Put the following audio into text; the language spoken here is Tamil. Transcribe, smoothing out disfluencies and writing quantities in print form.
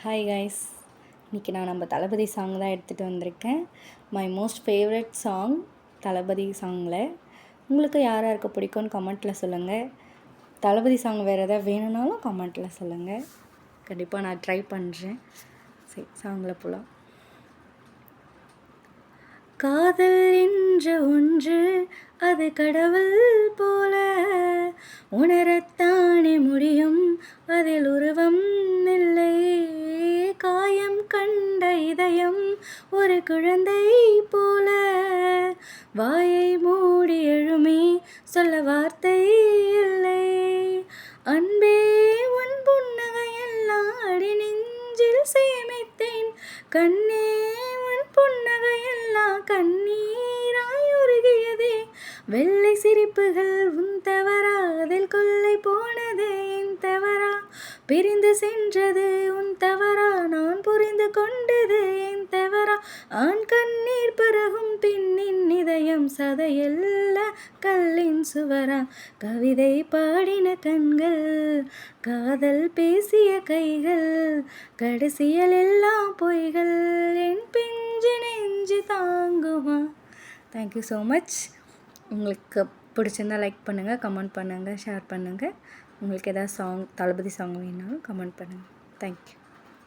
ஹாய் கைஸ், இன்றைக்கி நான் நம்ம தளபதி சாங் தான் எடுத்துகிட்டு வந்திருக்கேன். மை மோஸ்ட் ஃபேவரட் சாங் தளபதி சாங்கில். உங்களுக்கு யார் யாருக்கு பிடிக்கும்னு கமெண்ட்டில் சொல்லுங்கள். தளபதி சாங் வேறு எதாவது வேணும்னாலும் கமெண்ட்டில் சொல்லுங்கள். கண்டிப்பாக நான் ட்ரை பண்ணுறேன். சரி, சாங்கில் போகலாம். காதல் என்ற ஒன்று அது கடவுள் போல உணரத்தானே முடியும், அதில் உருவம் இல்லை. காயம் கண்ட இதயம் ஒரு குழந்தை போல வாயை மூடி எழுமே, சொல்ல வார்த்தை இல்லை. அன்பே உன் புன்னகையெல்லாம் அடி நெஞ்சில் சேமித்தேன், கண்ணே உன் புன்னகையெல்லாம் கண்ணீராய் உருகியதே. வெள்ளை சிரிப்புகள் உன் தவறா, அதில் கொள்ளை போனது என் தவறா. பிரிந்து சென்றது உன் தவறா, நான் புரிந்து கொண்டது என் தவறா. ஆண் கண்ணீர் பிறகும் பெண்ணின் இதயம் சதையல்ல கல்லின் சுவரா. கவிதை பாடின கண்கள், காதல் பேசிய கைகள், கடைசியல் எல்லாம் பொய்கள், என் பிஞ்சு நெஞ்சு தாங்குமா. Thank you so much. உங்களுக்கு பிடிச்சிருந்தால் லைக் பண்ணுங்கள், கமெண்ட் பண்ணுங்கள், ஷேர் பண்ணுங்கள். உங்களுக்கு எதாவது சாங் தளபதி சாங் வேணுனாலும் கமெண்ட் பண்ணுங்கள். தேங்க்யூ.